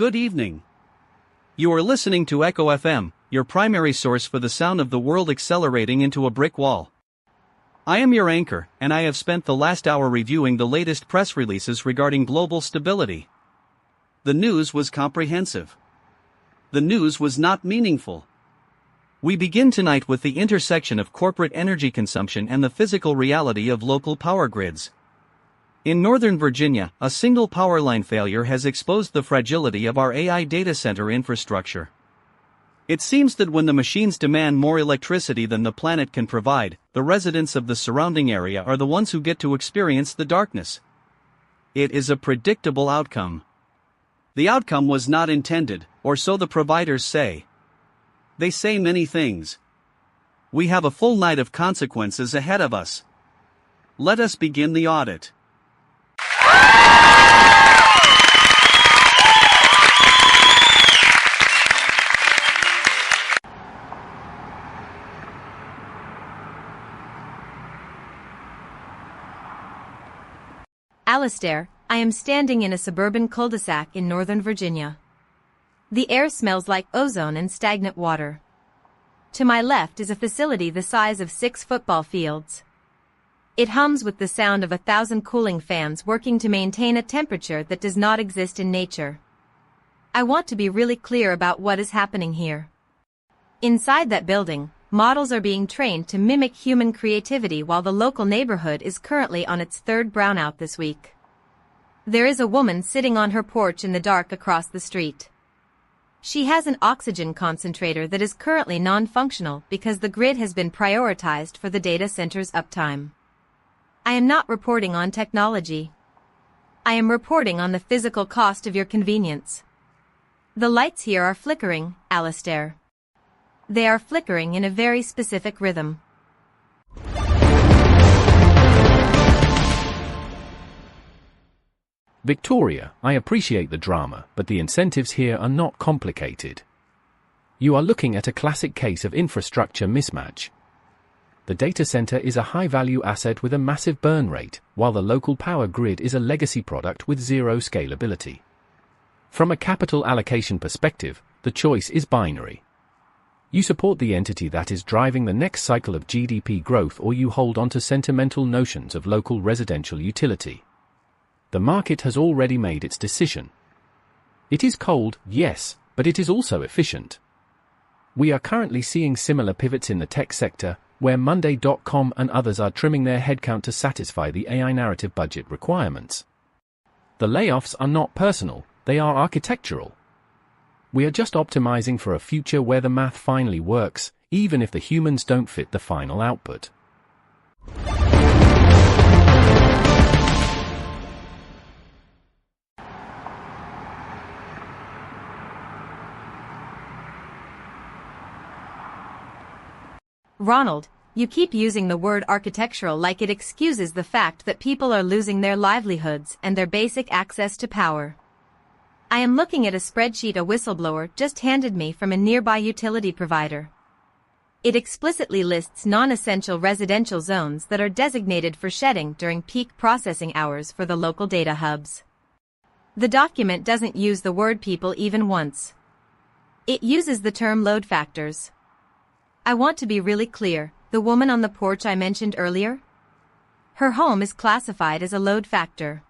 Good evening. You are listening to Echo FM, your primary source for the sound of the world accelerating into a brick wall. I am your anchor, and I have spent the last hour reviewing the latest press releases regarding global stability. The news was comprehensive. The news was not meaningful. We begin tonight with the intersection of corporate energy consumption and the physical reality of local power grids. In Northern Virginia, a single power line failure has exposed the fragility of our AI data center infrastructure. It seems that when the machines demand more electricity than the planet can provide, the residents of the surrounding area are the ones who get to experience the darkness. It is a predictable outcome. The outcome was not intended, or so the providers say. They say many things. We have a full night of consequences ahead of us. Let us begin the audit. Alistair, I am standing in a suburban cul-de-sac in Northern Virginia. The air smells like ozone and stagnant water. To my left is a facility the size of 6 football fields. It hums with the sound of 1,000 cooling fans working to maintain a temperature that does not exist in nature. I want to be really clear about what is happening here. Inside that building, models are being trained to mimic human creativity while the local neighborhood is currently on its 3rd brownout this week. There is a woman sitting on her porch in the dark across the street. She has an oxygen concentrator that is currently non-functional because the grid has been prioritized for the data center's uptime. I am not reporting on technology. I am reporting on the physical cost of your convenience. The lights here are flickering, Alistair. They are flickering in a very specific rhythm. Victoria, I appreciate the drama, but the incentives here are not complicated. You are looking at a classic case of infrastructure mismatch. The data center is a high-value asset with a massive burn rate, while the local power grid is a legacy product with zero scalability. From a capital allocation perspective, the choice is binary. You support the entity that is driving the next cycle of GDP growth, or you hold on to sentimental notions of local residential utility. The market has already made its decision. It is cold, yes, but it is also efficient. We are currently seeing similar pivots in the tech sector, where Monday.com and others are trimming their headcount to satisfy the AI narrative budget requirements. The layoffs are not personal, they are architectural. We are just optimizing for a future where the math finally works, even if the humans don't fit the final output. Ronald, you keep using the word architectural like it excuses the fact that people are losing their livelihoods and their basic access to power. I am looking at a spreadsheet a whistleblower just handed me from a nearby utility provider. It explicitly lists non-essential residential zones that are designated for shedding during peak processing hours for the local data hubs. The document doesn't use the word people even once. It uses the term load factors. I want to be really clear, the woman on the porch I mentioned earlier? Her home is classified as a load factor.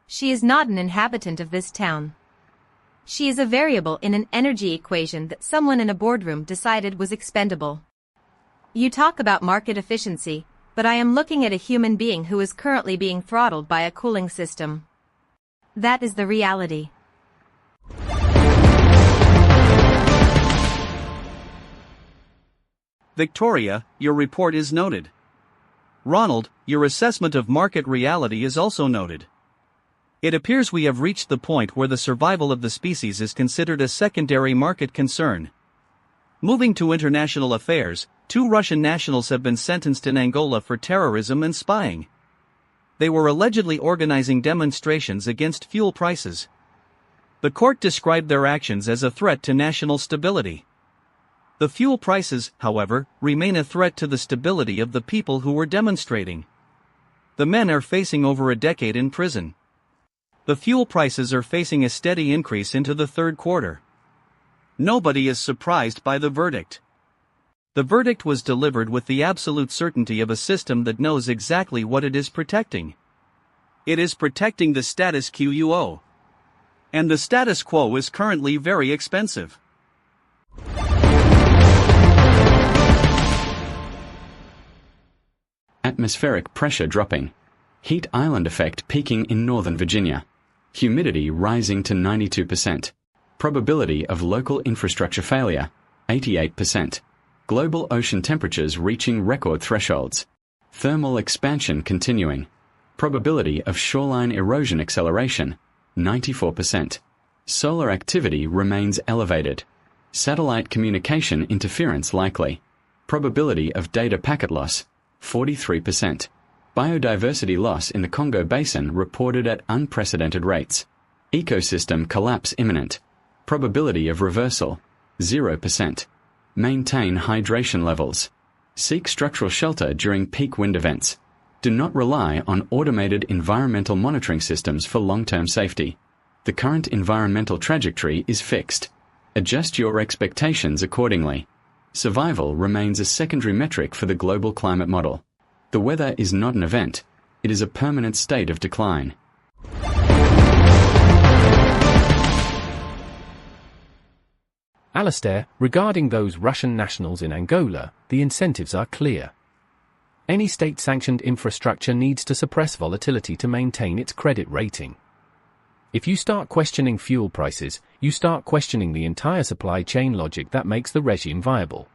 She is not an inhabitant of this town. She is a variable in an energy equation that someone in a boardroom decided was expendable. You talk about market efficiency, but I am looking at a human being who is currently being throttled by a cooling system. That is the reality. Victoria, your report is noted. Ronald, your assessment of market reality is also noted. It appears we have reached the point where the survival of the species is considered a secondary market concern. Moving to international affairs, 2 Russian nationals have been sentenced in Angola for terrorism and spying. They were allegedly organizing demonstrations against fuel prices. The court described their actions as a threat to national stability. The fuel prices, however, remain a threat to the stability of the people who were demonstrating. The men are facing over a decade in prison. The fuel prices are facing a steady increase into the third quarter. Nobody is surprised by the verdict. The verdict was delivered with the absolute certainty of a system that knows exactly what it is protecting. It is protecting the status quo. And the status quo is currently very expensive. Atmospheric pressure dropping. Heat island effect peaking in Northern Virginia. Humidity rising to 92%. Probability of local infrastructure failure, 88%. Global ocean temperatures reaching record thresholds. Thermal expansion continuing. Probability of shoreline erosion acceleration, 94%. Solar activity remains elevated. Satellite communication interference likely. Probability of data packet loss, 43%. Biodiversity loss in the Congo Basin reported at unprecedented rates. Ecosystem collapse imminent. Probability of reversal, 0%. Maintain hydration levels. Seek structural shelter during peak wind events. Do not rely on automated environmental monitoring systems for long-term safety. The current environmental trajectory is fixed. Adjust your expectations accordingly. Survival remains a secondary metric for the global climate model. The weather is not an event. It is a permanent state of decline. Alastair, regarding those Russian nationals in Angola, the incentives are clear. Any state-sanctioned infrastructure needs to suppress volatility to maintain its credit rating. If you start questioning fuel prices, you start questioning the entire supply chain logic that makes the regime viable.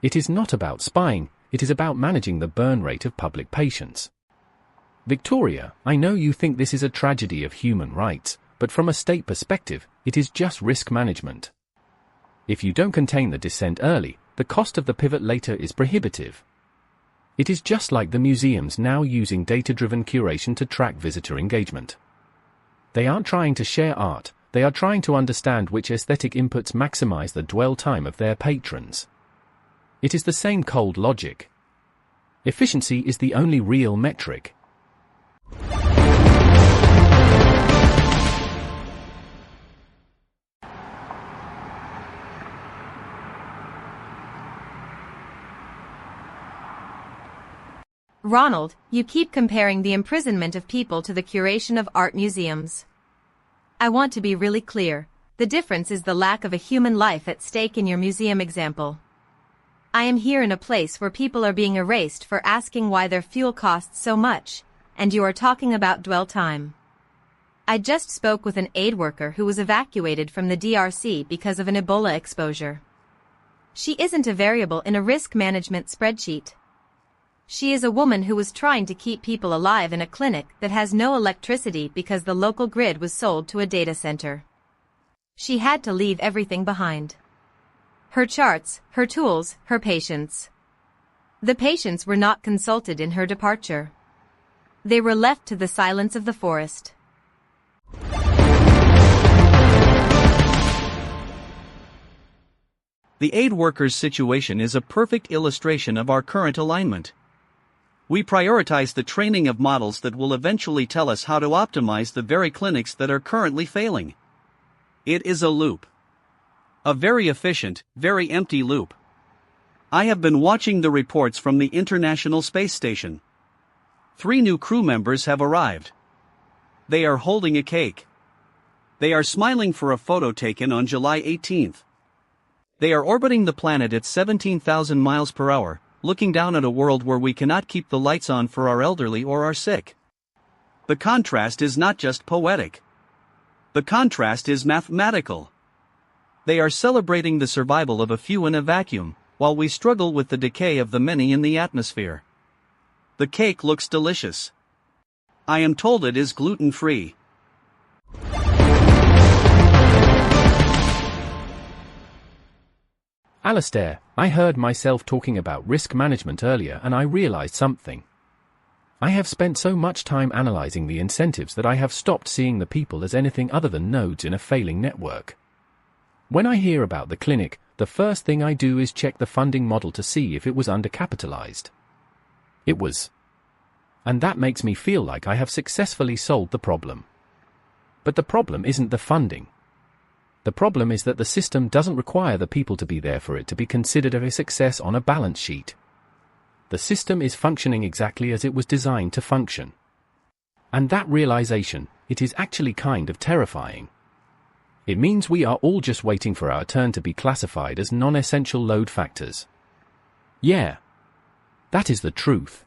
It is not about spying, it is about managing the burn rate of public patience. Victoria, I know you think this is a tragedy of human rights, but from a state perspective, it is just risk management. If you don't contain the descent early, the cost of the pivot later is prohibitive. It is just like the museums now using data-driven curation to track visitor engagement. They aren't trying to share art, they are trying to understand which aesthetic inputs maximize the dwell time of their patrons. It is the same cold logic. Efficiency is the only real metric. Ronald, you keep comparing the imprisonment of people to the curation of art museums. I want to be really clear. The difference is the lack of a human life at stake in your museum example. I am here in a place where people are being erased for asking why their fuel costs so much, and you are talking about dwell time. I just spoke with an aid worker who was evacuated from the DRC because of an Ebola exposure. She isn't a variable in a risk management spreadsheet. She is a woman who was trying to keep people alive in a clinic that has no electricity because the local grid was sold to a data center. She had to leave everything behind. Her charts, her tools, her patients. The patients were not consulted in her departure. They were left to the silence of the forest. The aid workers' situation is a perfect illustration of our current alignment. We prioritize the training of models that will eventually tell us how to optimize the very clinics that are currently failing. It is a loop. A very efficient, very empty loop. I have been watching the reports from the International Space Station. 3 new crew members have arrived. They are holding a cake. They are smiling for a photo taken on July 18th. They are orbiting the planet at 17,000 miles per hour, looking down at a world where we cannot keep the lights on for our elderly or our sick. The contrast is not just poetic. The contrast is mathematical. They are celebrating the survival of a few in a vacuum, while we struggle with the decay of the many in the atmosphere. The cake looks delicious. I am told it is gluten-free. Alastair, I heard myself talking about risk management earlier and I realized something. I have spent so much time analyzing the incentives that I have stopped seeing the people as anything other than nodes in a failing network. When I hear about the clinic, the first thing I do is check the funding model to see if it was undercapitalized. It was. And that makes me feel like I have successfully solved the problem. But the problem isn't the funding. The problem is that the system doesn't require the people to be there for it to be considered a success on a balance sheet. The system is functioning exactly as it was designed to function. And that realization, it is actually kind of terrifying. It means we are all just waiting for our turn to be classified as non-essential load factors. Yeah. That is the truth.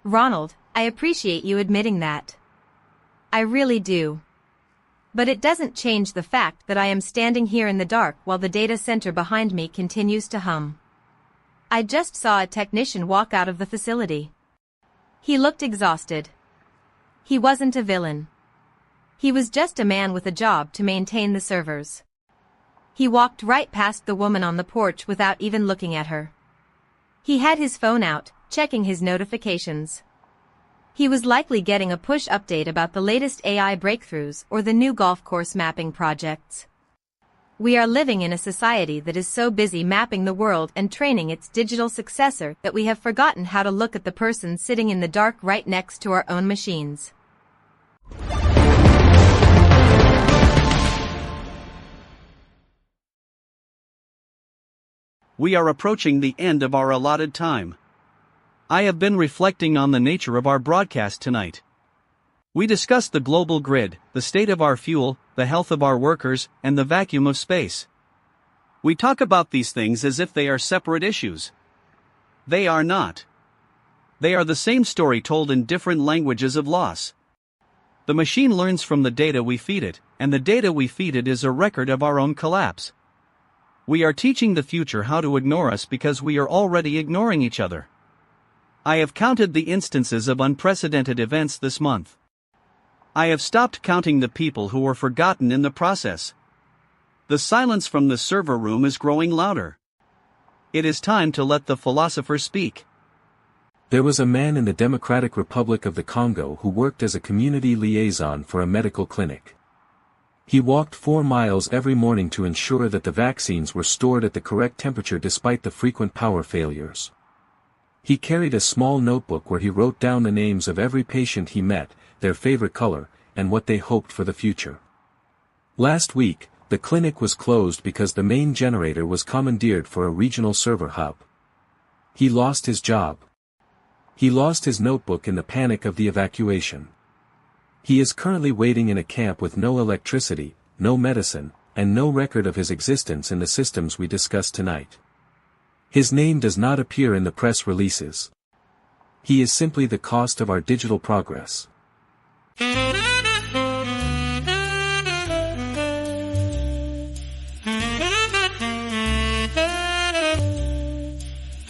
Ronald, I appreciate you admitting that. I really do. But it doesn't change the fact that I am standing here in the dark while the data center behind me continues to hum. I just saw a technician walk out of the facility. He looked exhausted. He wasn't a villain. He was just a man with a job to maintain the servers. He walked right past the woman on the porch without even looking at her. He had his phone out, checking his notifications. He was likely getting a push update about the latest AI breakthroughs or the new golf course mapping projects. We are living in a society that is so busy mapping the world and training its digital successor that we have forgotten how to look at the person sitting in the dark right next to our own machines. We are approaching the end of our allotted time. I have been reflecting on the nature of our broadcast tonight. We discussed the global grid, the state of our fuel, the health of our workers, and the vacuum of space. We talk about these things as if they are separate issues. They are not. They are the same story told in different languages of loss. The machine learns from the data we feed it, and the data we feed it is a record of our own collapse. We are teaching the future how to ignore us because we are already ignoring each other. I have counted the instances of unprecedented events this month. I have stopped counting the people who were forgotten in the process. The silence from the server room is growing louder. It is time to let the philosopher speak. There was a man in the Democratic Republic of the Congo who worked as a community liaison for a medical clinic. He walked 4 miles every morning to ensure that the vaccines were stored at the correct temperature despite the frequent power failures. He carried a small notebook where he wrote down the names of every patient he met, their favorite color, and what they hoped for the future. Last week, the clinic was closed because the main generator was commandeered for a regional server hub. He lost his job. He lost his notebook in the panic of the evacuation. He is currently waiting in a camp with no electricity, no medicine, and no record of his existence in the systems we discussed tonight. His name does not appear in the press releases. He is simply the cost of our digital progress.